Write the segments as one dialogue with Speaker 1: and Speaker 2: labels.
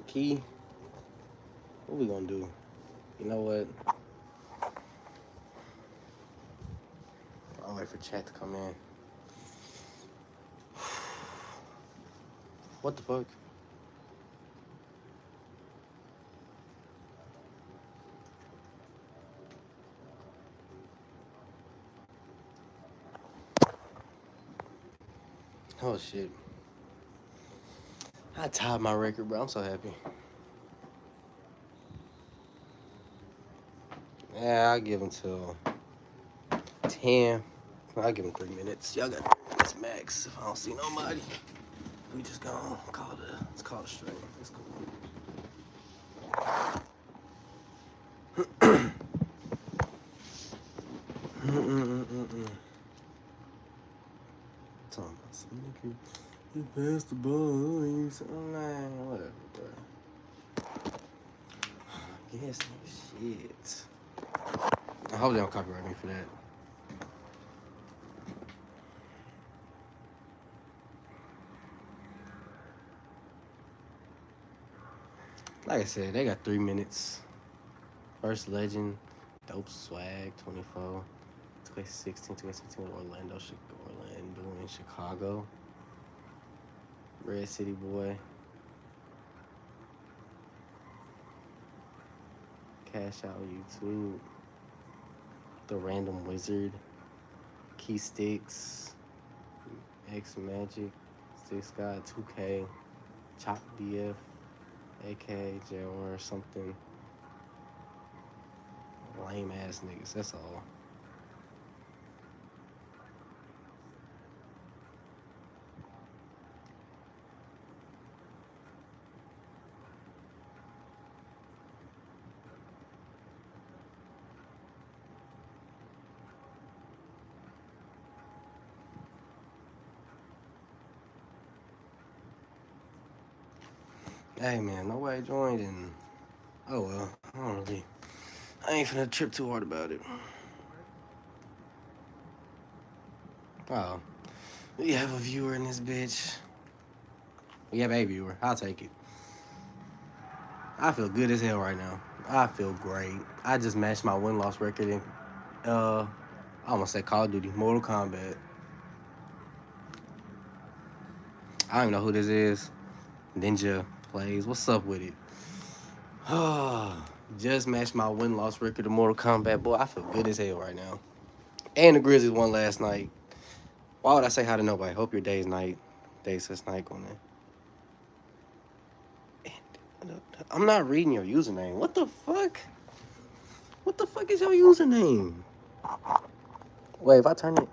Speaker 1: Key, what we gonna do? You know what? I'll wait for chat to come in. What the fuck? Oh shit. I tied my record, bro. I'm so happy. Yeah, I'll give him till 10. I'll give him 3 minutes. Y'all got 3 minutes max. If I don't see nobody, we just gonna let's call it straight. It's cool. Talking about some nigga, you passed the ball, you something like whatever, bro. Yes, shit. I hope they don't copyright me for that. Like I said, they got 3 minutes. First legend, dope swag, 24. 2016 Orlando in Chicago. Red City Boy. Cash Out YouTube. The Random Wizard. Key Sticks. X Magic. Six God 2K. Chop BF. AK JR something. Lame ass niggas, that's all. Hey man, nobody joined and oh well, I ain't finna trip too hard about it. Oh, we have a viewer in this bitch. We have a viewer. I'll take it. I feel good as hell right now. I feel great. I just matched my win-loss record in, I almost said Call of Duty, Mortal Kombat. I don't even know who this is. Ninja plays. What's up with it? Just matched my win-loss record in Mortal Kombat. Boy, I feel good as hell right now. And the Grizzlies won last night. Why would I say hi to nobody? Hope your day's night. Day says night on there. I'm not reading your username. What the fuck? What the fuck is your username? Wait, if I turn it,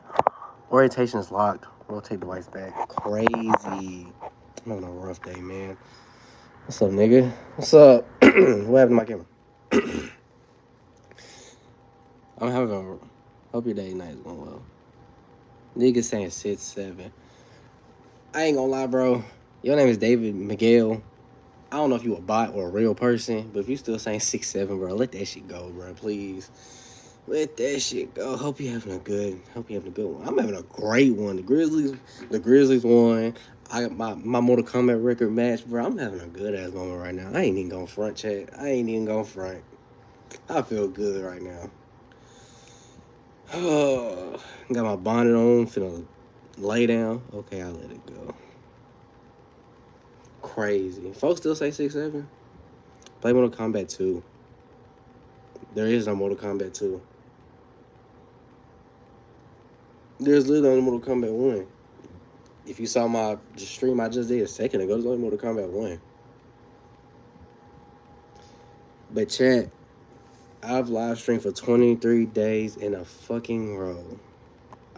Speaker 1: orientation is locked. Rotate device back. Crazy. I'm having a rough day, man. What's up, nigga? What's up? What happened to my camera? I'm having a. Hope your day night is going well. Nigga saying 6'7". I ain't gonna lie, bro. Your name is David Miguel. I don't know if you a bot or a real person, but if you still saying 6'7", bro, let that shit go, bro. Please. Let that shit go. Hope you having a good one. I'm having a great one. The Grizzlies won. I got my Mortal Kombat record match, bro. I'm having a good ass moment right now. I ain't even gonna front, chat. I ain't even gonna front. I feel good right now. Oh, got my bonnet on, finna lay down. Okay, I'll let it go. Crazy. Folks still say 6'7". Play Mortal Kombat 2. There is no Mortal Kombat 2. There's literally only Mortal Kombat 1. If you saw my stream I just did a second ago, there's only Mortal Kombat 1. But chat, I've live streamed for 23 days in a fucking row.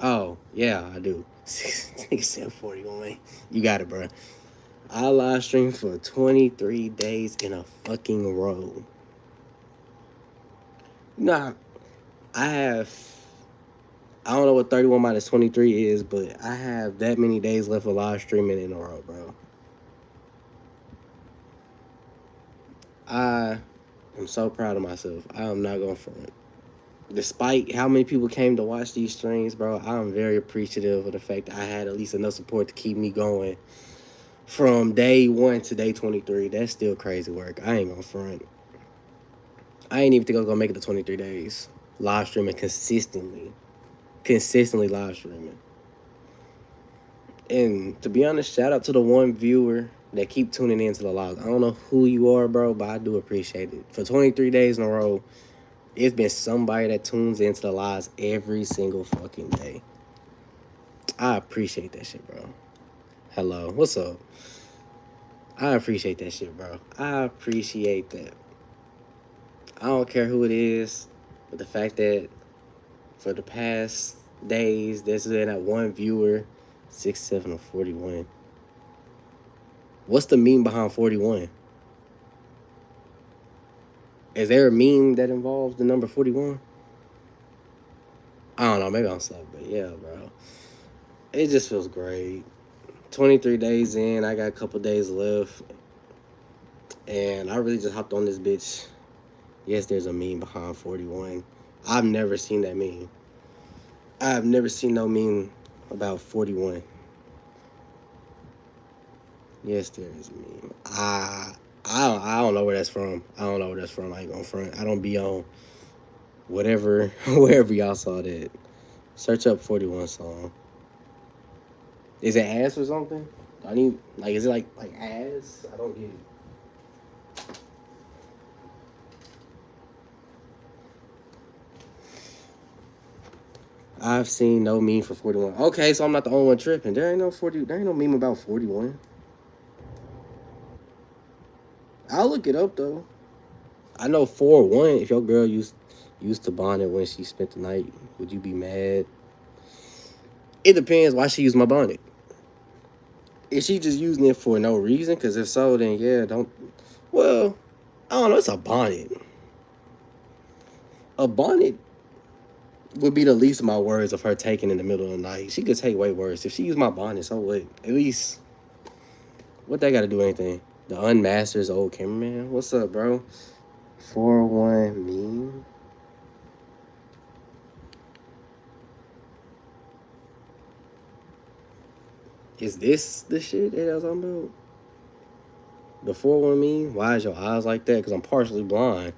Speaker 1: Oh, yeah, I do. 641. You got it, bro. I live streamed for 23 days in a fucking row. Nah, I don't know what 31 minus 23 is, but I have that many days left of live streaming in a row, bro. I am so proud of myself. I am not going to front. Despite how many people came to watch these streams, bro, I'm very appreciative of the fact that I had at least enough support to keep me going from day 1 to day 23. That's still crazy work. I ain't gonna front. I ain't even think I was gonna make it to 23 days. Live streaming consistently. Consistently live streaming. And to be honest, shout out to the one viewer that keep tuning into the lives. I don't know who you are, bro, but I do appreciate it. For 23 days in a row, it's been somebody that tunes into the lives every single fucking day. I appreciate that shit, bro. Hello, what's up? I appreciate that shit, bro. I appreciate that. I don't care who it is, but the fact that for the past days, there's been that one viewer, 67 or 41. What's the meme behind 41? Is there a meme that involves the number 41? I don't know, maybe I'm slow, but yeah, bro. It just feels great. 23 days in, I got a couple days left. And I really just hopped on this bitch. Yes, there's a meme behind 41. I've never seen that meme. I've never seen no meme about 41. Yes, there is a meme. I don't know where that's from. I don't know where that's from. I ain't gonna front. I don't be on whatever, wherever y'all saw that. Search up 41 song. Is it ass or something? I need, like, is it like ass? I don't get it. I've seen no meme for 41. Okay, so I'm not the only one tripping. There ain't no meme about 41. I'll look it up though. I know 4-1. If your girl used to bonnet when she spent the night, would you be mad? It depends why she used my bonnet. Is she just using it for no reason? Because if so, then yeah, don't. Well, I don't know. It's a bonnet. A bonnet would be the least of my worries of her taking in the middle of the night. She could take way worse. If she used my bonnet, so what? At least, what they got to do anything? The unmaster's old cameraman. What's up, bro? 4-1 meme. Is this the shit that I was talking about? The 4-1 meme? Why is your eyes like that? Because I'm partially blind.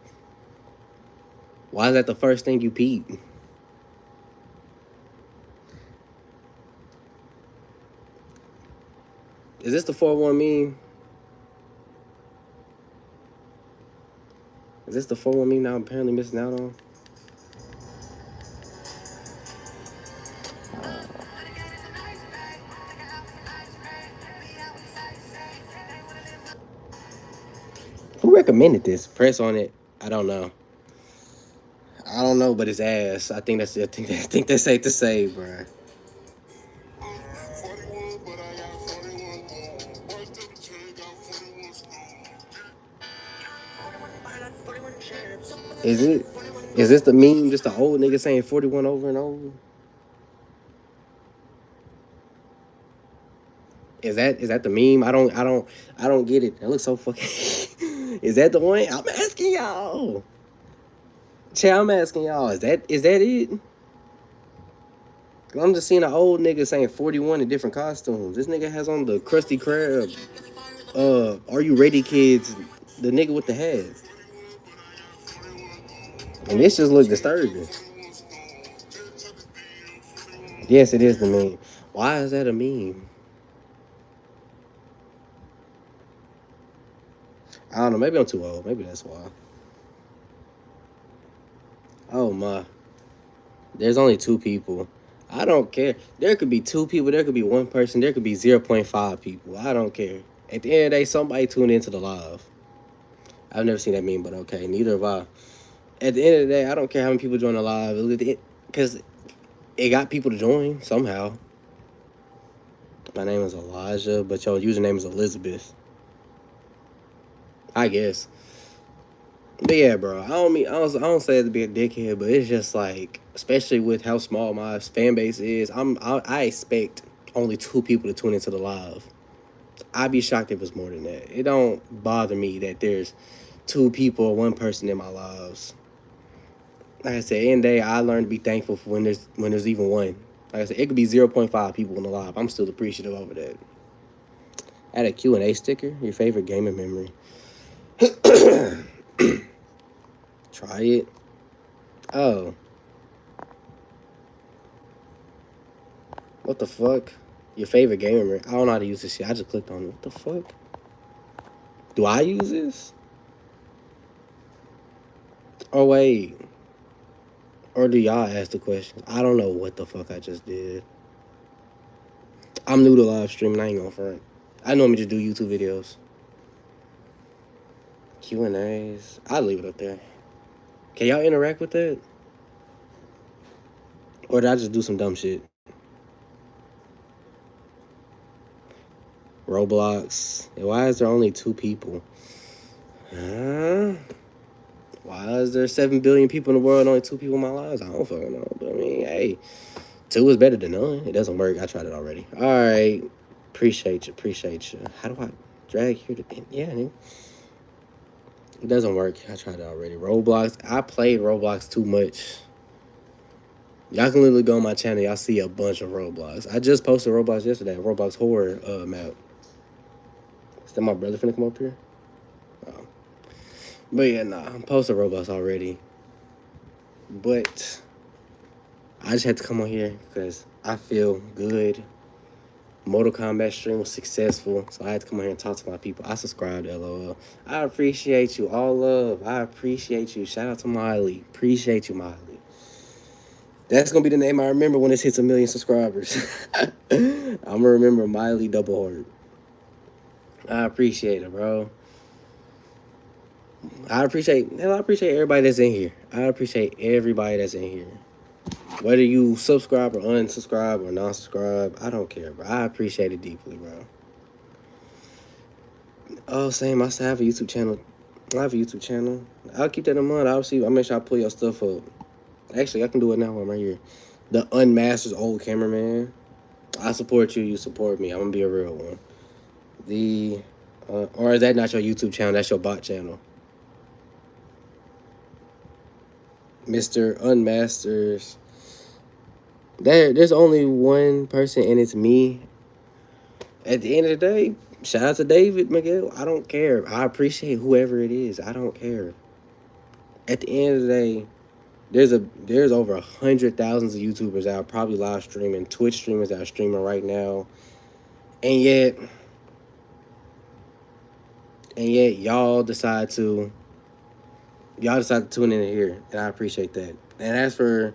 Speaker 1: Why is that the first thing you peep? Is this the 4-1 meme? Is this the 4-1 meme now I'm apparently missing out on? Who recommended this? Press on it. I don't know. I don't know, but it's ass. I think that's safe to say, bro. Is it? Is this the meme? Just the old nigga saying 41 over and over? Is that the meme? I don't get it. That looks so fucking. Is that the one? I'm asking y'all. I'm asking y'all. Is that it? I'm just seeing an old nigga saying 41 in different costumes. This nigga has on the Krusty Krab. Are you ready, kids? The nigga with the hat. And this just looks disturbing. Yes, it is the meme. Why is that a meme? I don't know. Maybe I'm too old. Maybe that's why. Oh my. There's only 2 people. I don't care. There could be 2 people. There could be 1 person. There could be 0.5 people. I don't care. At the end of the day, somebody tuned into the live. I've never seen that meme, but okay. Neither have I. At the end of the day, I don't care how many people join the live. Because it got people to join somehow. My name is Elijah, but your username is Elizabeth. I guess. But yeah, bro. I don't say it to be a dickhead, but it's just like, especially with how small my fan base is, I expect only 2 people to tune into the live. I'd be shocked if it's more than that. It don't bother me that there's 2 people or 1 person in my lives. Like I said, in the day, I learned to be thankful for when there's even one. Like I said, it could be 0.5 people in the live. I'm still appreciative over that. Add a Q&A sticker. Your favorite gaming memory. Try it. Oh. What the fuck? Your favorite gaming memory. I don't know how to use this shit. I just clicked on it. What the fuck? Do I use this? Oh, wait. Or do y'all ask the questions? I don't know what the fuck I just did. I'm new to live streaming. I ain't gonna front. I normally just do YouTube videos. Q&As. I'll leave it up there. Can y'all interact with that? Or did I just do some dumb shit? Roblox. Why is there only 2 people? Huh? Why is there 7 billion people in the world and only 2 people in my lives? I don't fucking know. But I mean, hey, 2 is better than none. It doesn't work. I tried it already. All right. Appreciate you. Appreciate you. How do I drag here to... Yeah, nigga. It doesn't work. I tried it already. Roblox. I played Roblox too much. Y'all can literally go on my channel. Y'all see a bunch of Roblox. I just posted Roblox yesterday. Roblox horror map. Is that my brother finna come up here? Oh. But yeah, nah. I'm posting Roblox already. But I just had to come on here because I feel good. Mortal Kombat stream was successful, so I had to come on here and talk to my people. I subscribed, LOL. I appreciate you. All love. I appreciate you. Shout out to Miley. Appreciate you, Miley. That's going to be the name I remember when this hits 1 million subscribers. I'm going to remember Miley Double Heart. I appreciate it, bro. I appreciate everybody that's in here. I appreciate everybody that's in here. Whether you subscribe or unsubscribe or non-subscribe, I don't care, bro. I appreciate it deeply, bro. Oh, same. I still have a YouTube channel. I have a YouTube channel. I'll keep that in mind. I'll make sure I pull your stuff up. Actually, I can do it now while I'm right here. The Unmastered Old Cameraman. I support you. You support me. I'm going to be a real one. Or is that not your YouTube channel? That's your bot channel. Mr. Unmasters. There's only one person, and it's me. At the end of the day, shout out to David Miguel. I don't care. I appreciate whoever it is. I don't care. At the end of the day, there's over 100,000 of YouTubers that are probably live streaming, Twitch streamers that are streaming right now, and yet y'all decide to tune in here, and I appreciate that. And as for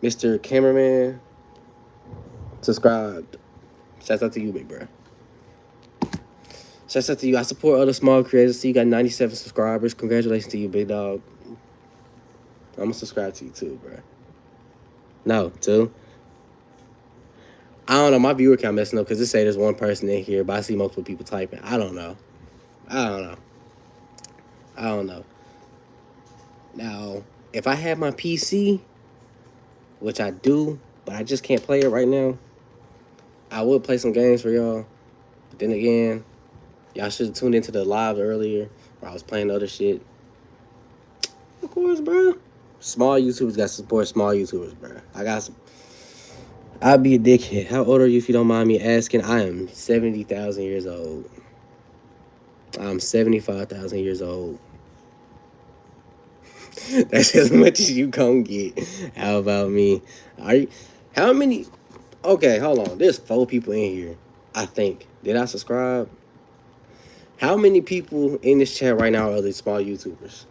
Speaker 1: Mr. Cameraman, subscribed. Shouts out to you, big bro. Shouts out to you. I support other small creators. See, you got 97 subscribers. Congratulations to you, big dog. I'm gonna subscribe to you too, bro. No, 2. I don't know. My viewer count messing up because it say there's one person in here, but I see multiple people typing. I don't know. Now, if I had my PC, which I do, but I just can't play it right now, I would play some games for y'all. But then again, y'all should have tuned into the live earlier where I was playing other shit. Of course, bro. Small YouTubers got to support small YouTubers, bro. I'd be a dickhead. How old are you, if you don't mind me asking? I am 70,000 years old. I'm 75,000 years old. That's as much as you gon' get. How about me? How many? Okay, hold on. There's 4 people in here, I think. Did I subscribe? How many people in this chat right now are these small YouTubers?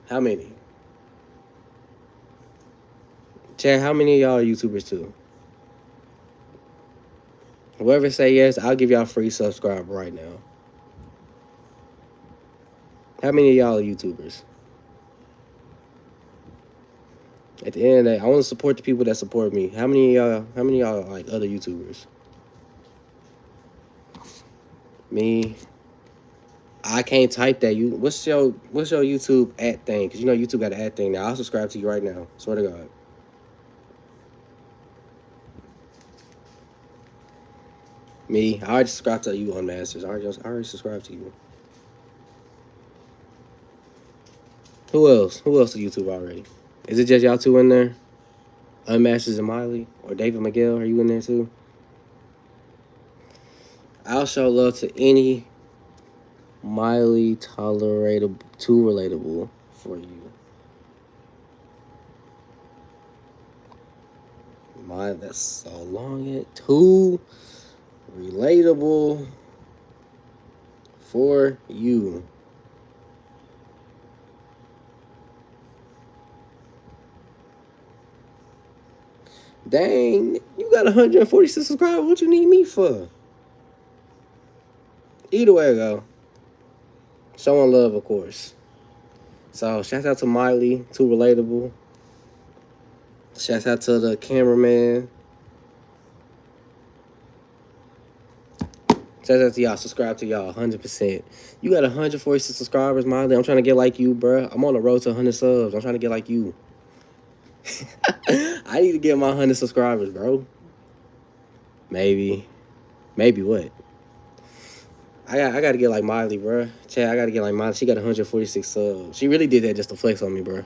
Speaker 1: How many? Chat, how many of y'all are YouTubers too? Whoever say yes, I'll give y'all a free subscribe right now. How many of y'all are YouTubers? At the end of the day, I want to support the people that support me. How many of y'all are like other YouTubers? Me. I can't type that. What's your YouTube @ thing? Because you know YouTube got an @ thing now. I'll subscribe to you right now. Swear to God. Me. I already subscribed to you on Masters. I already subscribed to you. Who else? Who else to YouTube already? Is it just y'all two in there? Unmasters and Miley? Or David Miguel, are you in there too? I'll show love to any Miley tolerable, too relatable for you. That's so long. It too relatable for you. Dang, you got 146 subscribers. What you need me for? Either way, go. Showing love, of course. So, shout out to Miley, too relatable. Shout out to the cameraman. Shout out to y'all. Subscribe to y'all 100%. You got 146 subscribers, Miley. I'm trying to get like you, bro. I'm on the road to 100 subs. I'm trying to get like you. I need to get my 100 subscribers, bro. Maybe what? I got to get like Miley, bro. Chad, I got to get like Miley. She got 146 subs. She really did that just to flex on me, bro.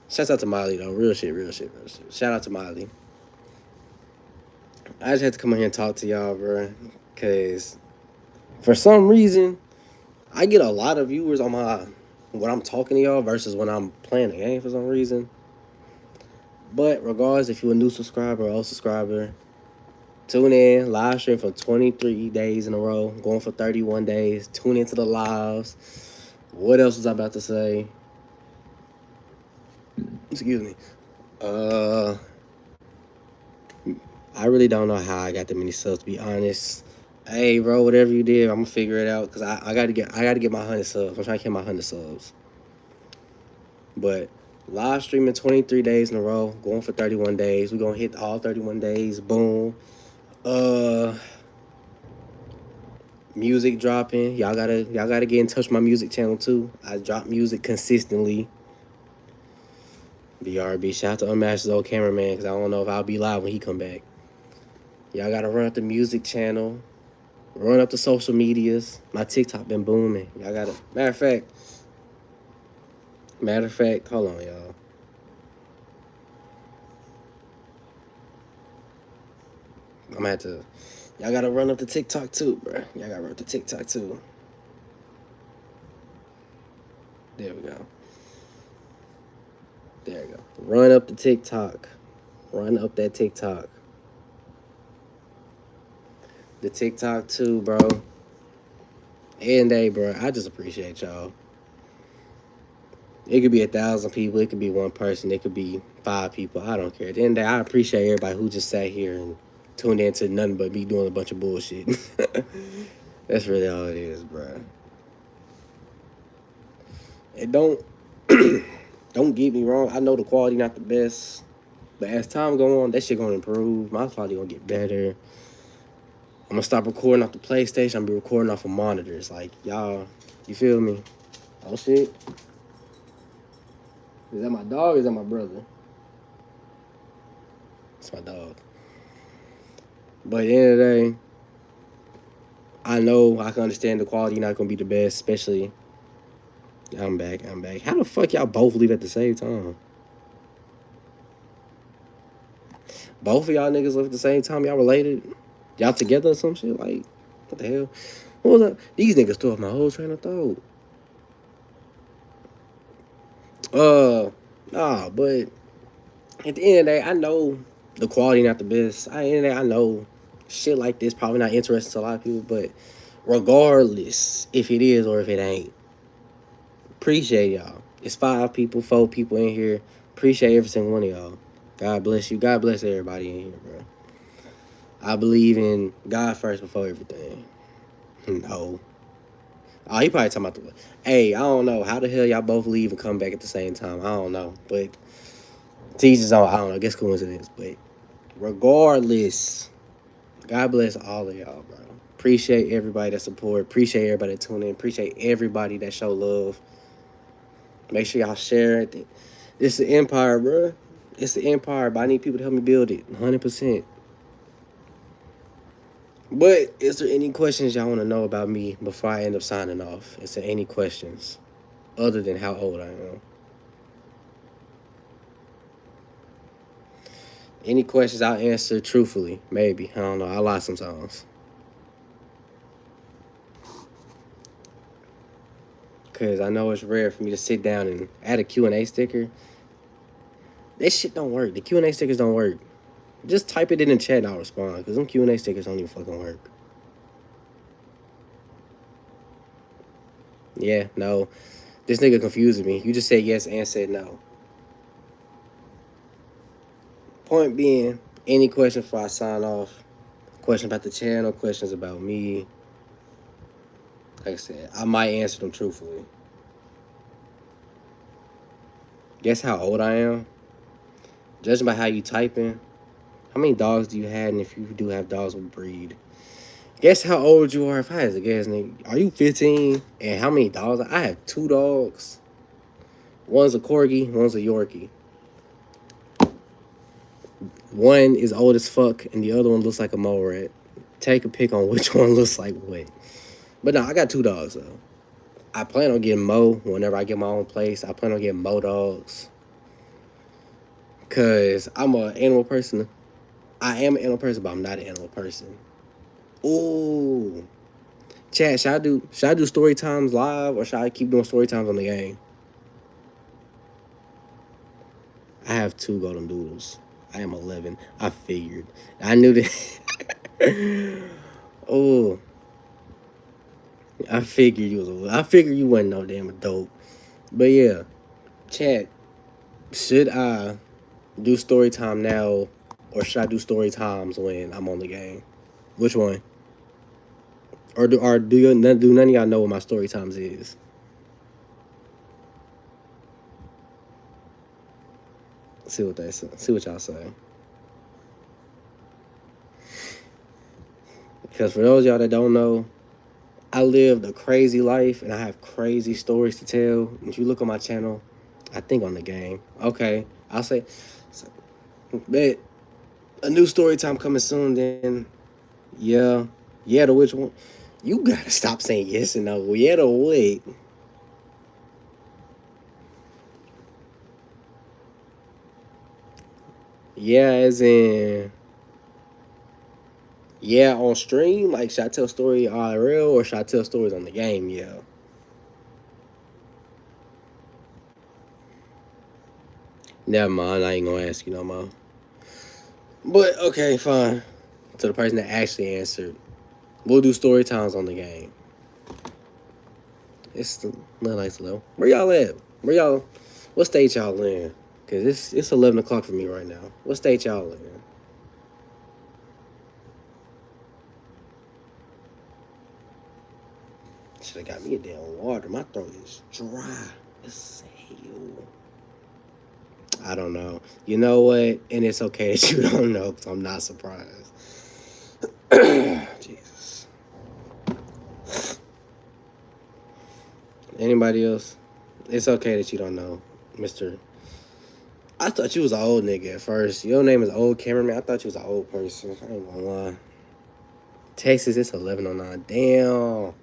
Speaker 1: Shouts out to Miley, though. Real shit. Shout out to Miley. I just had to come in here and talk to y'all, bro. Because for some reason, I get a lot of viewers on when I'm talking to y'all versus when I'm playing the game for some reason. But regardless, if you're a new subscriber or old subscriber, tune in. Live stream for 23 days in a row. Going for 31 days. Tune into the lives. What else was I about to say? Excuse me. I really don't know how I got that many subs, to be honest. Hey, bro, whatever you did, I'm gonna figure it out because I gotta get my 100 subs. I'm trying to get my 100 subs. But live streaming 23 days in a row, going for 31 days. We're gonna hit all 31 days. Boom. Music dropping. Y'all gotta get in touch with my music channel too. I drop music consistently. BRB. Shout out to Unmatched old cameraman because I don't know if I'll be live when he come back. Y'all gotta run up the music channel. Run up the social medias. My TikTok been booming. Y'all gotta. Matter of fact, hold on, y'all. I'm gonna have to. Y'all gotta run up the TikTok too, bro. Y'all gotta run up the TikTok too. There we go. There we go. Run up the TikTok. Run up that TikTok. The TikTok too, bro. And day, bro. I just appreciate y'all. It could be 1,000 people. It could be one person. It could be 5 people. I don't care. At the end of the day, I appreciate everybody who just sat here and tuned in to nothing but me doing a bunch of bullshit. That's really all it is, bro. And don't get me wrong. I know the quality not the best, but as time go on, that shit gonna improve. My quality gonna get better. I'm gonna stop recording off the PlayStation. I'm gonna be recording off of monitors. Like, y'all, you feel me? Oh shit. Is that my dog or is that my brother? It's my dog. But at the end of the day, I know I can understand the quality not gonna be the best, especially. I'm back. How the fuck y'all both leave at the same time? Both of y'all niggas live at the same time? Y'all related? Y'all together or some shit? Like, what the hell? What was that? These niggas threw off my whole train of thought. Nah, but at the end of the day, I know the quality not the best. At the end of the day, I know shit like this probably not interesting to a lot of people, but regardless if it is or if it ain't, appreciate y'all. It's 5 people, 4 people in here. Appreciate every single one of y'all. God bless you. God bless everybody in here, bro. I believe in God first before everything. No. Oh, he probably talking about the. Hey, I don't know. How the hell y'all both leave and come back at the same time? I don't know. But Jesus, I don't know. I guess coincidence. But regardless, God bless all of y'all, bro. Appreciate everybody that support. Appreciate everybody that tune in. Appreciate everybody that show love. Make sure y'all share it. It's the empire, bro. It's the empire, but I need people to help me build it. 100%. But is there any questions y'all want to know about me before I end up signing off? Is there any questions other than how old I am? Any questions I'll answer truthfully. Maybe. I don't know. I lie sometimes. Because I know it's rare for me to sit down and add a Q&A sticker. That shit don't work. The Q&A stickers don't work. Just type it in the chat and I'll respond. Because them Q&A stickers don't even fucking work. Yeah, no. This nigga confusing me. You just said yes and said no. Point being, any question before I sign off? Question about the channel, questions about me. Like I said, I might answer them truthfully. Guess how old I am? Judging by how you typing, how many dogs do you have, and if you do have dogs, what breed? Guess how old you are. If I had to guess, nigga, are you 15? And how many dogs? I have 2 dogs. One's a corgi, one's a Yorkie. One is old as fuck, and the other one looks like a mole rat. Take a pick on which one looks like what. But no, I got 2 dogs though. I plan on getting Mo whenever I get my own place. I plan on getting Mo dogs. Cause I'm an animal person. I am an animal person, but I'm not an animal person. Ooh. Chat, should I do story times live or should I keep doing story times on the game? I have 2 golden doodles. I am 11. I figured. I knew that. Oh. I figured you wasn't no damn adult. But yeah. Chat, should I do story time now or should I do story times when I'm on the game? Which one? Or do none of y'all know what my story times is? See what they say. See what y'all say. Because for those of y'all that don't know, I lived a crazy life and I have crazy stories to tell. If you look on my channel, I think on the game. Okay, I'll say, bet a new story time coming soon. Then, yeah, to which one? You gotta stop saying yes and no. Yeah to what? Yeah, as in. Yeah, on stream, like, should I tell a story IRL or should I tell stories on the game? Yeah. Never mind, I ain't gonna ask you no more. But, okay, fine. To the person that actually answered, we'll do story times on the game. It's the little nice low. Where y'all at? What state y'all in? Because it's 11 o'clock for me right now. What state y'all in? Should have got me a damn water. My throat is dry as hell. I don't know. You know what? And it's okay that you don't know because I'm not surprised. Jesus. Anybody else? It's okay that you don't know, Mr. I thought you was an old nigga at first. Your name is Old Cameraman. I thought you was an old person. I ain't gonna lie. Texas, it's 11:09. Damn.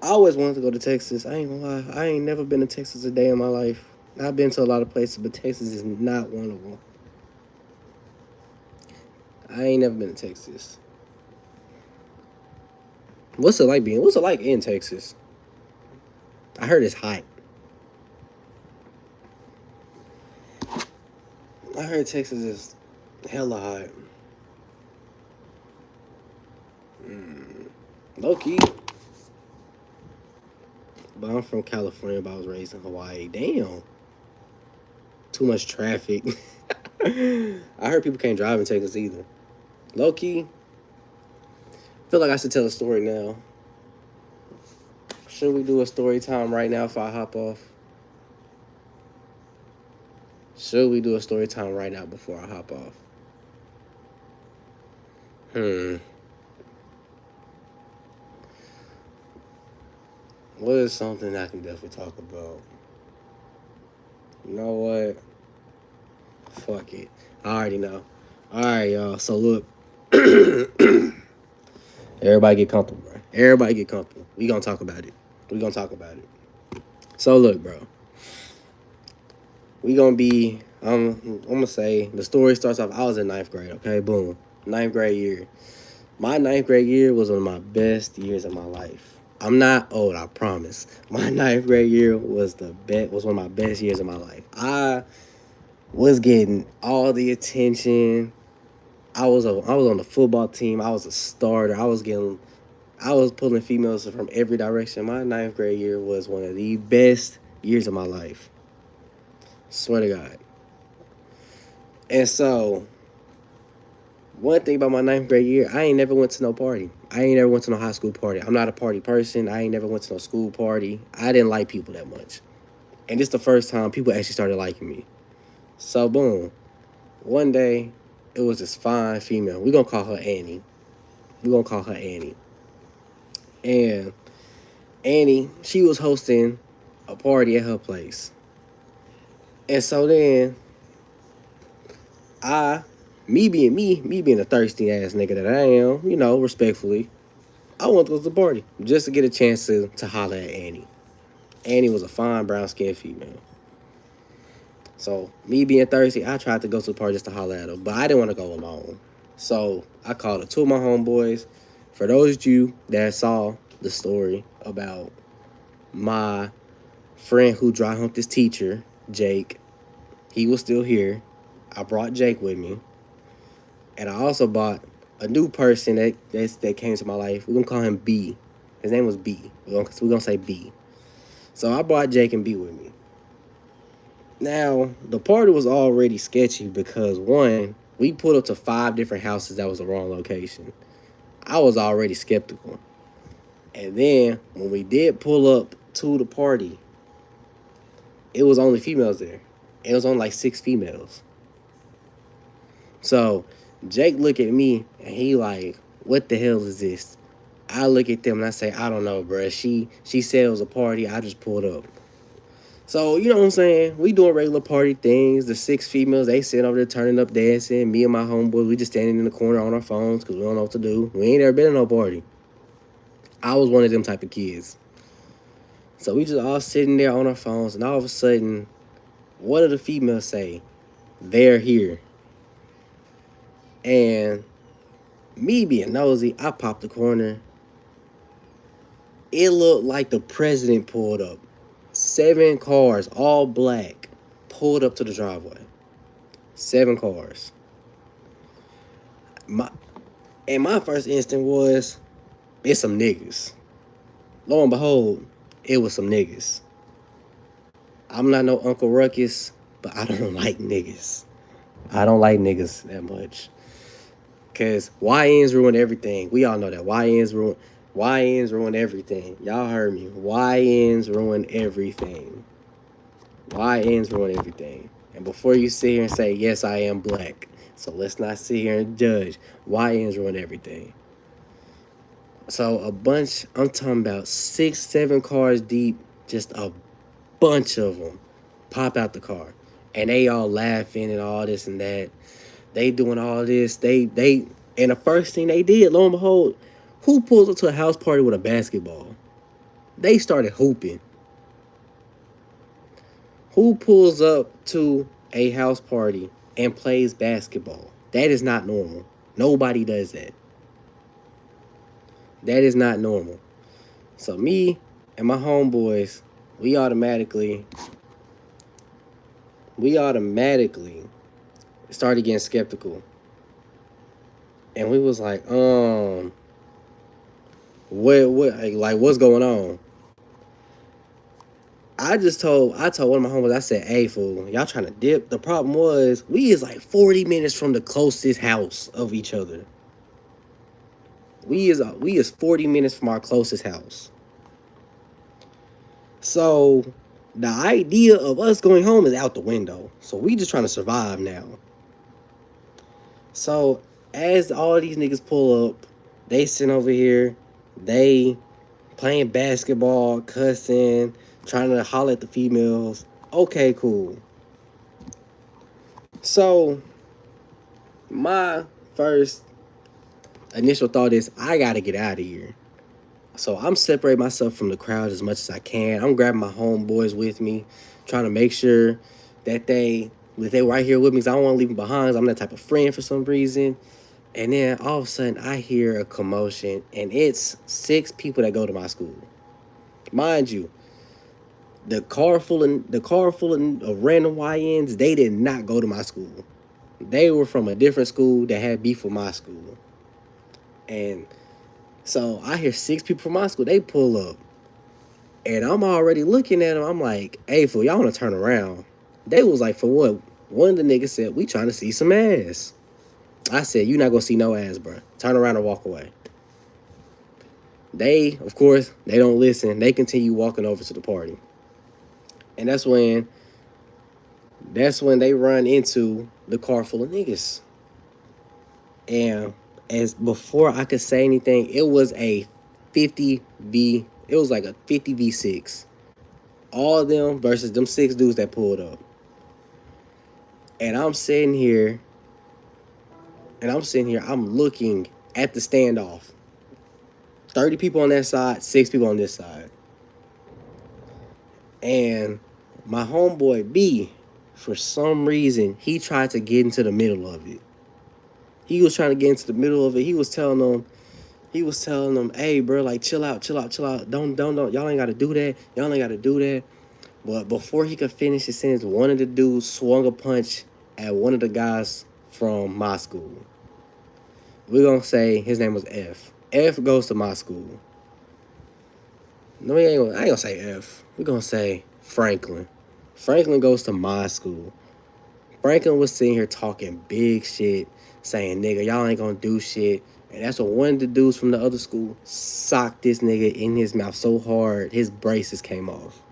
Speaker 1: I always wanted to go to Texas. I ain't gonna lie. I ain't never been to Texas a day in my life. I've been to a lot of places, but Texas is not one of them. I ain't never been to Texas. What's it like in Texas? I heard it's hot. I heard Texas is hella hot. Low key. But I'm from California, but I was raised in Hawaii. Damn. Too much traffic. I heard people can't drive in Texas either. Low key. Feel like I should tell a story now. Should we do a story time right now if I hop off? Should we do a story time right now before I hop off? What is something I can definitely talk about? You know what? Fuck it. I already know. Alright, y'all. So look. Everybody get comfortable, bro. Everybody get comfortable. We gonna talk about it. So look, bro. We gonna be I'm gonna say the story starts off. I was in ninth grade. Okay, boom, ninth grade year. My ninth grade year was one of my best years of my life. I'm not old, I promise. My ninth grade year was one of my best years of my life. I was getting all the attention. I was on the football team. I was a starter. I was pulling females from every direction. My ninth grade year was one of the best years of my life. Swear to God. And so, one thing about my ninth grade year, I ain't never went to no party. I ain't never went to no high school party. I'm not a party person. I ain't never went to no school party. I didn't like people that much. And this the first time people actually started liking me. So boom. One day, it was this fine female. We gonna call her Annie. We gonna call her Annie. And Annie, she was hosting a party at her place. And so then I, me being a thirsty ass nigga that I am, respectfully, I wanted to go to the party just to get a chance to holler at Annie. Annie was a fine brown skinned female. So me being thirsty, I tried to go to the party just to holler at her, but I didn't want to go alone. So I called two of my homeboys. For those of you that saw the story about my friend who dry humped his teacher, Jake, he was still here. I brought Jake with me. And I also bought a new person that came to my life. We're gonna call him B. His name was B. We're gonna say B. So I brought Jake and B with me. Now the party was already sketchy because one, we pulled up to 5 different houses that was the wrong location. I was already skeptical. And then when we did pull up to the party, it was only females there. It was only like 6 females. So Jake look at me and he like, what the hell is this? I look at them and I say, I don't know, bruh. She said it was a party. I just pulled up. So, you know what I'm saying? We doing regular party things. The 6 females, they sitting over there turning up dancing. Me and my homeboys, we just standing in the corner on our phones because we don't know what to do. We ain't ever been in no party. I was one of them type of kids. So we just all sitting there on our phones and all of a sudden, one of the females say, they're here. And me being nosy, I popped the corner. It looked like the president pulled up. 7 cars, all black, pulled up to the driveway. 7 cars. My first instinct was, it's some niggas. Lo and behold, it was some niggas. I'm not no Uncle Ruckus, but I don't like niggas. I don't like niggas that much. Cause YNs ruin everything. We all know that. YNs ruin everything. Y'all heard me. YNs ruin everything. YNs ruin everything. And before you sit here and say, yes, I am black. So let's not sit here and judge. YNs ruin everything. So I'm talking about 6, 7 cars deep, just a bunch of them pop out the car. And they all laughing and all this and that. They doing all this. And the first thing they did, lo and behold, who pulls up to a house party with a basketball? They started hooping. Who pulls up to a house party and plays basketball? That is not normal. Nobody does that. That is not normal. So me and my homeboys, we automatically started getting skeptical. And we was like, what's going on? I told one of my homies, I said, hey, fool, y'all trying to dip? The problem was, we is like 40 minutes from the closest house of each other. We is 40 minutes from our closest house. So, the idea of us going home is out the window. So, we just trying to survive now. So, as all these niggas pull up, they sitting over here, they playing basketball, cussing, trying to holler at the females. Okay, cool. So, my first initial thought is, I gotta get out of here. So I'm separating myself from the crowd as much as I can. I'm grabbing my homeboys with me, trying to make sure that they But they right here with me because I don't want to leave them behind. I'm that type of friend for some reason. And then all of a sudden, I hear a commotion, and it's 6 people that go to my school. Mind you, the car full of random YNs. They did not go to my school. They were from a different school that had beef with my school. And so I hear 6 people from my school. They pull up, and I'm already looking at them. I'm like, "Hey, fool, y'all want to turn around?" They was like, "For what?" One of the niggas said, "We trying to see some ass." I said, "You not gonna see no ass, bro. Turn around and walk away." They, of course, they don't listen. They continue walking over to the party, and that's when they run into the car full of niggas. And as before I could say anything, it was a 50v. It was like a 50v6. All of them versus them 6 dudes that pulled up. And I'm sitting here, I'm looking at the standoff. 30 people on that side, 6 people on this side. And my homeboy B, for some reason, he tried to get into the middle of it. He was trying to get into the middle of it. He was telling them, "Hey, bro, like, chill out. Don't. Y'all ain't got to do that. But before he could finish his sentence, one of the dudes swung a punch at one of the guys from my school. We're going to say his name was F. F goes to my school. No, I ain't going to say F. We're going to say Franklin. Franklin goes to my school. Franklin was sitting here talking big shit, saying, "Nigga, y'all ain't going to do shit." And that's what one of the dudes from the other school socked this nigga in his mouth so hard, his braces came off.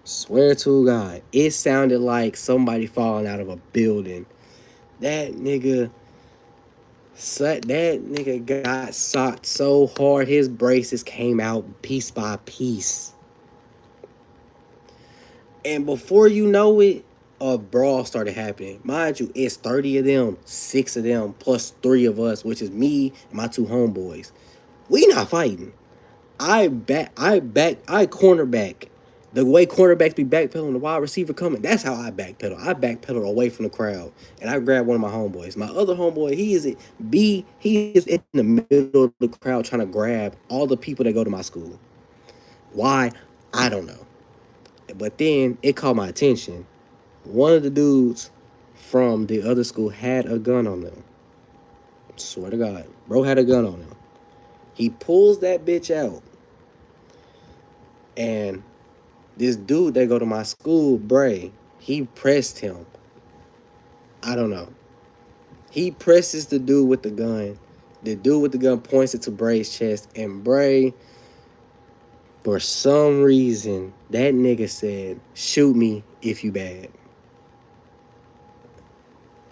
Speaker 1: Swear to God, it sounded like somebody falling out of a building. That nigga got socked so hard, his braces came out piece by piece. And before you know it, a brawl started happening. Mind you, it's 30 of them, 6 of them, plus 3 of us, which is me and my 2 homeboys. We not fighting. I cornerback. The way cornerbacks be backpedaling, the wide receiver coming, that's how I backpedal. I backpedal away from the crowd, and I grab one of my homeboys. My other homeboy, he is in the middle of the crowd trying to grab all the people that go to my school. Why? I don't know. But then it caught my attention. One of the dudes from the other school had a gun on them. Swear to God, bro had a gun on him. He pulls that bitch out, and this dude that go to my school, Bray, he pressed him. I don't know. He presses the dude with the gun. The dude with the gun points it to Bray's chest, and Bray, for some reason, that nigga said, "Shoot me if you bad."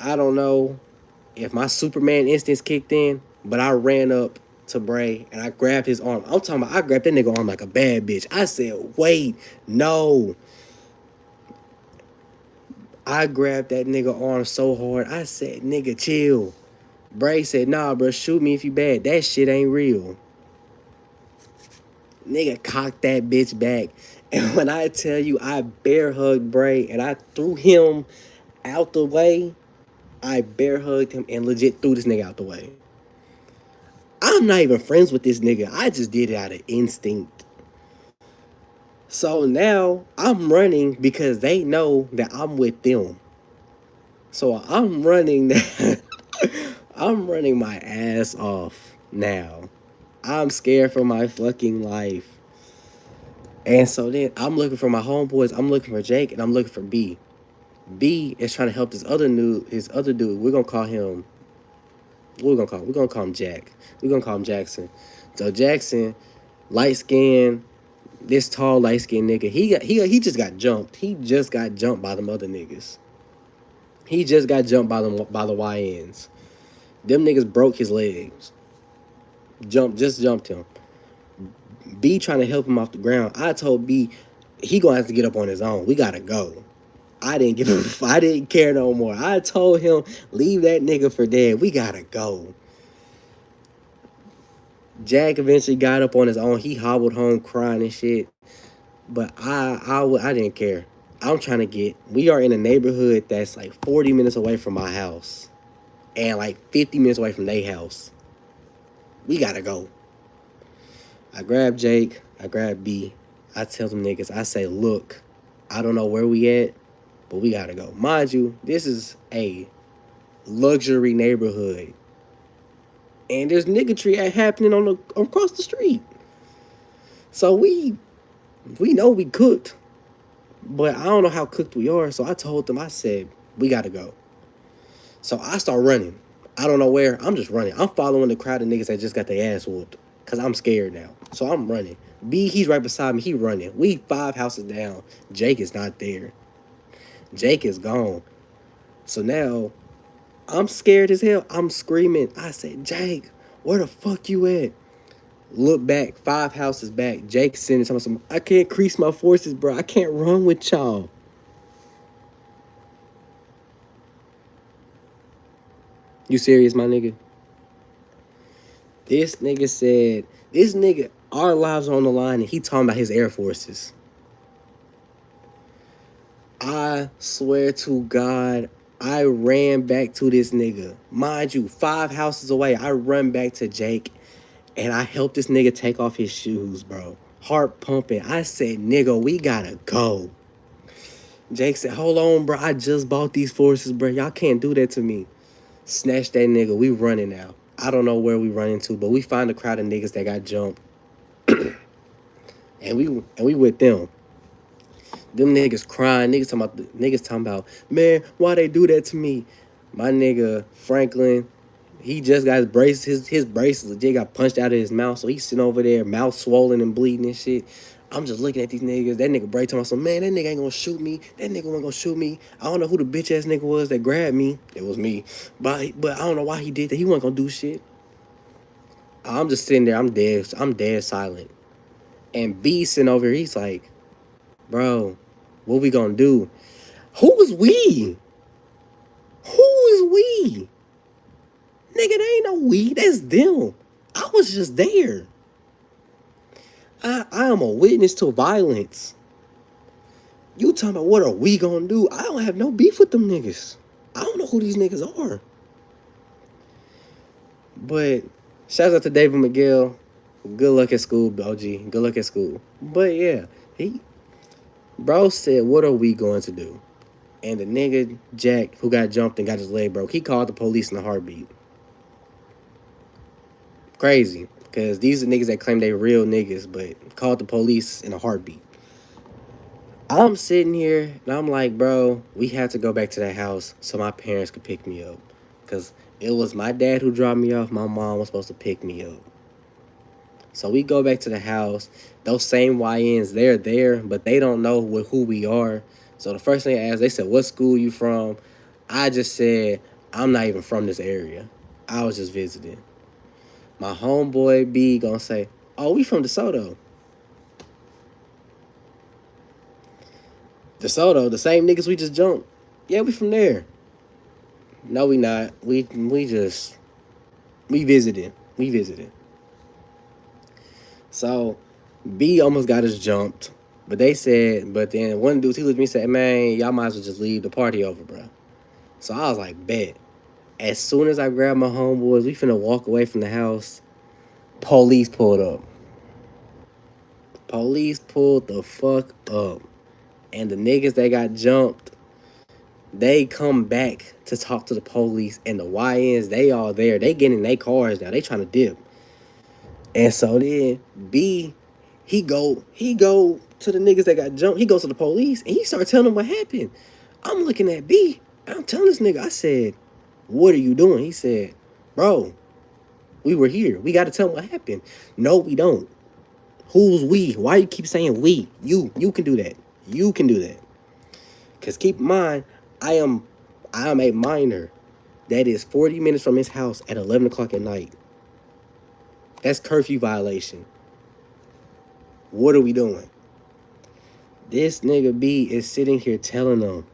Speaker 1: I don't know if my Superman instincts kicked in, but I ran up to Bray and I grabbed his arm. I'm talking about I grabbed that nigga arm like a bad bitch. I said, "Wait, no." I grabbed that nigga arm so hard. I said, "Nigga, chill." Bray said, "Nah, bro, shoot me if you bad. That shit ain't real." Nigga cocked that bitch back. And when I tell you I bear hugged Bray and I threw him out the way, I bear hugged him and legit threw this nigga out the way. I'm not even friends with this nigga. I just did it out of instinct. So now I'm running because they know that I'm with them. So I'm running I'm running my ass off now. I'm scared for my fucking life. And so then I'm looking for my homeboys. I'm looking for Jake and I'm looking for B. B is trying to help this other dude. We're gonna call him. We're gonna call him Jack. We're gonna call him Jackson. So Jackson, light skin, this tall light skinned nigga. He just got jumped. He just got jumped by them other niggas. He just got jumped by the YNs. Them niggas broke his legs. Just jumped him. B trying to help him off the ground. I told B he gonna have to get up on his own. We gotta go. I didn't care no more. I told him, leave that nigga for dead. We gotta go. Jack eventually got up on his own. He hobbled home crying and shit. But I didn't care. I'm trying to get. We are in a neighborhood that's like 40 minutes away from my house, and like 50 minutes away from their house. We gotta go. I grab Jake. I grab B. I tell them niggas. I say, look, I don't know where we at, but we gotta go. Mind you, this is a luxury neighborhood, and there's niggatry happening on the across the street. So we know we cooked, but I don't know how cooked we are. So I told them, I said, we gotta go. So I start running. I don't know where. I'm just running. I'm following the crowd of niggas that just got their ass whooped. Cause I'm scared now. So I'm running. B, he's right beside me. He running. We 5 houses down. Jake is not there. Jake is gone. So now I'm scared as hell. I'm screaming. I said, Jake, where the fuck you at? Look back, 5 houses back. Jake sitting telling me, I can't increase my forces, bro. I can't run with y'all. You serious, my nigga? This nigga said, our lives are on the line, and he talking about his Air Forces. I swear to God, I ran back to this nigga. Mind you, 5 houses away, I run back to Jake, and I helped this nigga take off his shoes, bro. Heart pumping. I said, nigga, we gotta go. Jake said, hold on, bro. I just bought these forces, bro. Y'all can't do that to me. Snatch that nigga. We running now. I don't know where we running to, but we find a crowd of niggas that got jumped. and we with them. Them niggas crying. Niggas talking about, man, why they do that to me? My nigga Franklin, he just got his braces. His braces legit got punched out of his mouth, so he's sitting over there, mouth swollen and bleeding and shit. I'm just looking at these niggas. That nigga Bray talking about, man, that nigga ain't gonna shoot me. That nigga wasn't gonna shoot me. I don't know who the bitch ass nigga was that grabbed me. It was me. But I don't know why he did that. He wasn't gonna do shit. I'm just sitting there. I'm dead silent. And B sitting over here, he's like, bro, what we gonna do? Who is we? Who is we? Nigga, they ain't no we. That's them. I was just there. I am a witness to violence. You talking about what are we gonna do? I don't have no beef with them niggas. I don't know who these niggas are. But shout out to David Miguel. Good luck at school, OG. Good luck at school. But yeah, bro said, what are we going to do? And the nigga, Jack, who got jumped and got his leg broke, he called the police in a heartbeat. Crazy. Because these are niggas that claim they real niggas, but called the police in a heartbeat. I'm sitting here, and I'm like, bro, we have to go back to that house so my parents could pick me up. Because it was my dad who dropped me off. My mom was supposed to pick me up. So we go back to the house. Those same YNs, they're there, but they don't know who we are. So the first thing I asked, they said, what school you from? I just said, I'm not even from this area. I was just visiting. My homeboy B gonna say, oh, we from DeSoto. DeSoto, the same niggas we just jumped. Yeah, we from there. No, we not. We visited. We visited. So B almost got us jumped. But then one dude, he looked at me and said, man, y'all might as well just leave the party over, bro. So I was like, bet. As soon as I grabbed my homeboys, we finna walk away from the house. Police pulled up. Police pulled the fuck up. And the niggas that got jumped, they come back to talk to the police. And the YNs, they all there. They getting in their cars now. They trying to dip. And so then B, he go to the niggas that got jumped. He goes to the police and he started telling them what happened. I'm looking at B. I'm telling this nigga, I said, what are you doing? He said, bro, we were here. We got to tell him what happened. No, we don't. Who's we? Why you keep saying we? You can do that. You can do that. Because keep in mind, I am a minor that is 40 minutes from his house at 11 o'clock at night. That's curfew violation. What are we doing? This nigga B is sitting here telling them,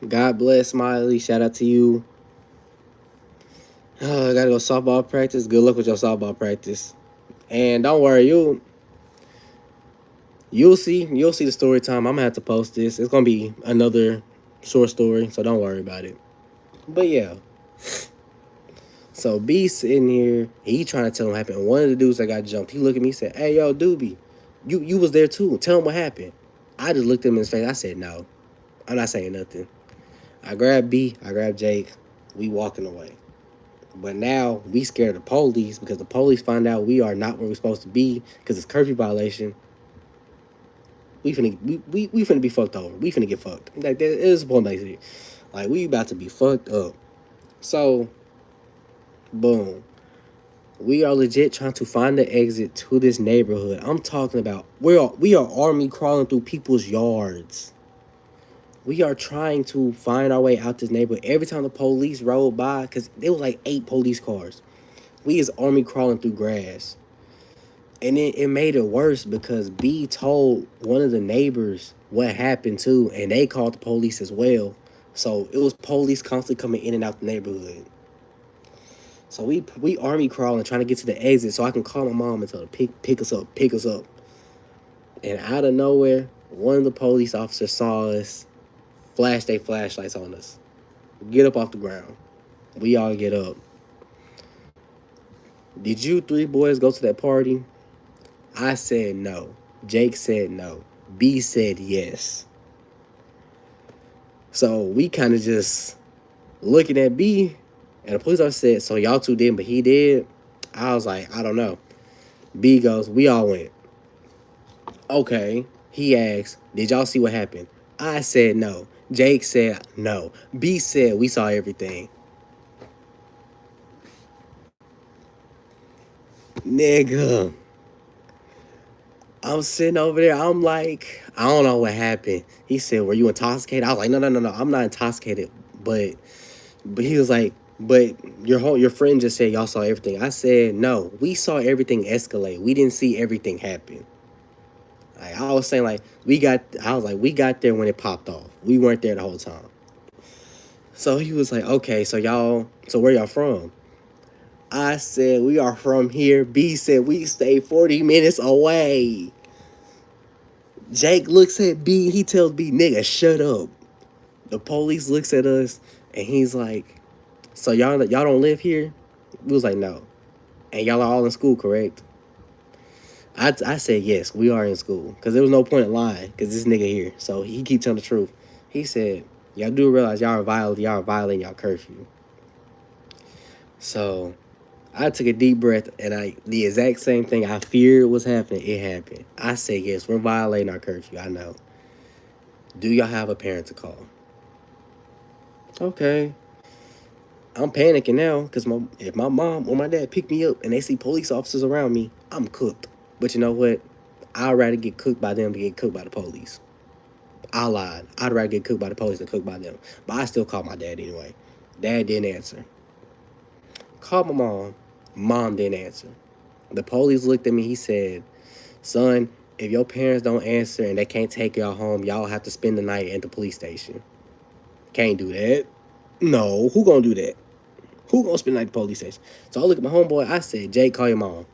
Speaker 1: God bless Smiley. Shout out to you. I gotta go softball practice. Good luck with your softball practice. And don't worry, You'll see the story time. I'm gonna have to post this. It's gonna be another short story, so don't worry about it. But yeah, so B sitting here, he trying to tell him what happened. One of the dudes that got jumped, he looked at me, and said, "Hey, yo, Doobie, you was there too. Tell him what happened." I just looked him in his face. I said, "No, I'm not saying nothing." I grabbed B, I grabbed Jake. We walking away. But now we scared of the police because the police find out we are not where we're supposed to be because it's curfew violation. We finna be fucked over. We finna get fucked. Like there is one basic. Like we about to be fucked up. So boom. We are legit trying to find the exit to this neighborhood. I'm talking about we are army crawling through people's yards. We are trying to find our way out this neighborhood. Every time the police rolled by, because there was like 8 police cars, we is army crawling through grass. And it made it worse because B told one of the neighbors what happened too, and they called the police as well. So it was police constantly coming in and out the neighborhood. So we army crawling trying to get to the exit so I can call my mom and tell her pick us up, pick us up. And out of nowhere, one of the police officers saw us, flash their flashlights on us. Get up off the ground. We all get up. Did you 3 boys go to that party? I said no. Jake said no. B said yes. So we kind of just looking at B, and the police officer said, "So y'all two didn't, but he did." I was like, "I don't know." B goes, "We all went." Okay. He asked, "Did y'all see what happened?" I said no. Jake said no. B said we saw everything. Nigga. I'm sitting over there. I'm like, I don't know what happened. He said, "Were you intoxicated?" I was like, No. I'm not intoxicated." But he was like, "But your friend just said y'all saw everything." I said, "No, we saw everything escalate. We didn't see everything happen." Like I was saying, like I was like, we got there when it popped off. We weren't there the whole time. So he was like, "Okay, so where y'all from?" I said, "We are from here." B said, "We stay 40 minutes away." Jake looks at B. He tells B, "Nigga, shut up." The police looks at us, and he's like, "So y'all don't live here?" We was like, "No." "And y'all are all in school, correct?" I said, "Yes, we are in school." Because there was no point in lying, because this nigga here. So he keep telling the truth. He said, "Y'all do realize y'all are violating y'all curfew." So I took a deep breath, and the exact same thing I feared was happening, it happened. I said, "Yes, we're violating our curfew. I know. Do y'all have a parent to call?" Okay. I'm panicking now because if my mom or my dad pick me up and they see police officers around me, I'm cooked. But you know what? I'd rather get cooked by them than get cooked by the police. I lied. I'd rather get cooked by the police than cooked by them. But I still called my dad anyway. Dad didn't answer. Called my mom. Mom didn't answer. The police looked at me. He said, "Son, if your parents don't answer and they can't take y'all home, y'all have to spend the night at the police station." Can't do that. No, who gonna do that? Who gonna spend the night at the police station? So I look at my homeboy. I said, "Jake, call your mom."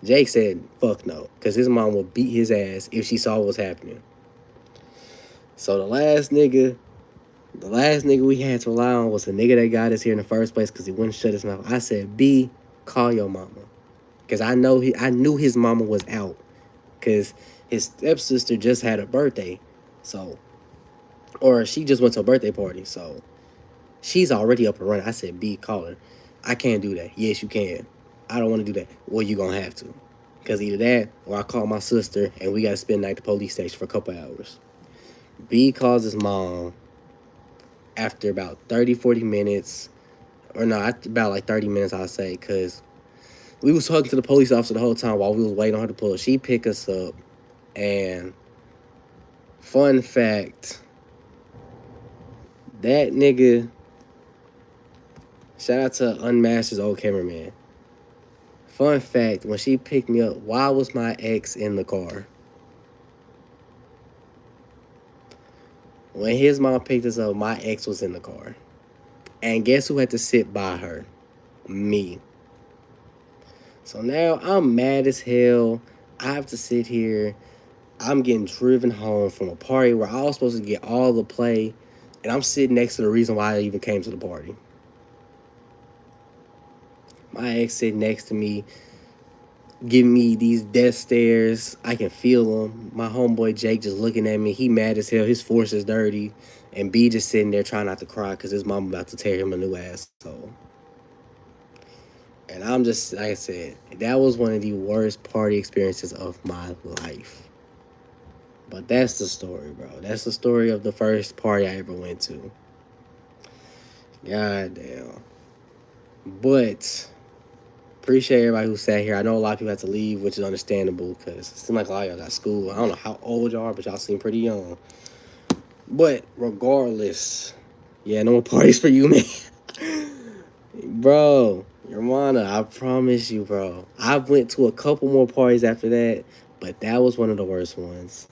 Speaker 1: Jake said, "Fuck no," because his mom would beat his ass if she saw what was happening. So the last nigga we had to rely on was the nigga that got us here in the first place because he wouldn't shut his mouth. I said, "B, call your mama," because I knew his mama was out because his stepsister just had a birthday, so or she just went to a birthday party, so she's already up and running. I said, "B, call her." "I can't do that." "Yes, you can." "I don't want to do that." "Well, you gonna have to. Because either that or I call my sister and we got to spend the night at the police station for a couple hours." B calls his mom after about 30, 40 minutes. Or no, after about like 30 minutes, I'll say. Because we was talking to the police officer the whole time while we was waiting on her to pull. She picked us up. And fun fact, that nigga, shout out to Unmastered's old cameraman. Fun fact, when she picked me up, why was my ex in the car? When his mom picked us up, my ex was in the car. And guess who had to sit by her? Me. So now I'm mad as hell. I have to sit here. I'm getting driven home from a party where I was supposed to get all the play, and I'm sitting next to the reason why I even came to the party. My ex sitting next to me, giving me these death stares. I can feel them. My homeboy Jake just looking at me. He mad as hell. His force is dirty. And B just sitting there trying not to cry because his mom about to tear him a new asshole. And I'm just, like I said, that was one of the worst party experiences of my life. But that's the story, bro. That's the story of the first party I ever went to. God damn. But appreciate everybody who sat here. I know a lot of people had to leave, which is understandable because it seems like a lot of y'all got school. I don't know how old y'all are, but y'all seem pretty young. But regardless, yeah, no more parties for you, man. Bro, Romana, I promise you, bro. I went to a couple more parties after that, but that was one of the worst ones.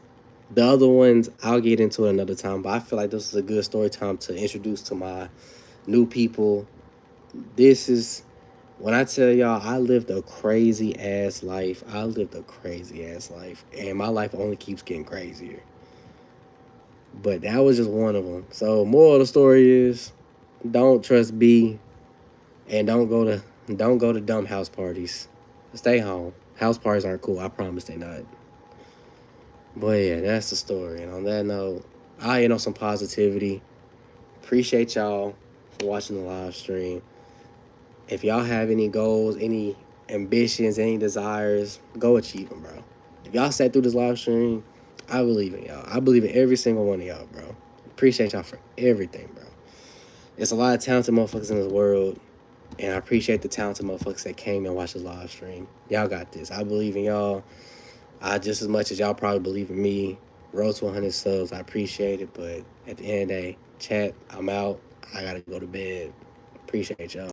Speaker 1: The other ones, I'll get into it another time, but I feel like this is a good story time to introduce to my new people. This is, when I tell y'all, I lived a crazy ass life. I lived a crazy ass life, and my life only keeps getting crazier. But that was just one of them. So, moral of the story is, don't trust B, and don't go to dumb house parties. Stay home. House parties aren't cool. I promise they not. But yeah, that's the story. And on that note, I end on some positivity. Appreciate y'all for watching the live stream. If y'all have any goals, any ambitions, any desires, go achieve them, bro. If y'all sat through this live stream, I believe in y'all. I believe in every single one of y'all, bro. Appreciate y'all for everything, bro. There's a lot of talented motherfuckers in this world, and I appreciate the talented motherfuckers that came and watched this live stream. Y'all got this. I believe in y'all. Just as much as y'all probably believe in me. Road to 100 subs. I appreciate it, but at the end of the day, chat, I'm out. I gotta go to bed. Appreciate y'all.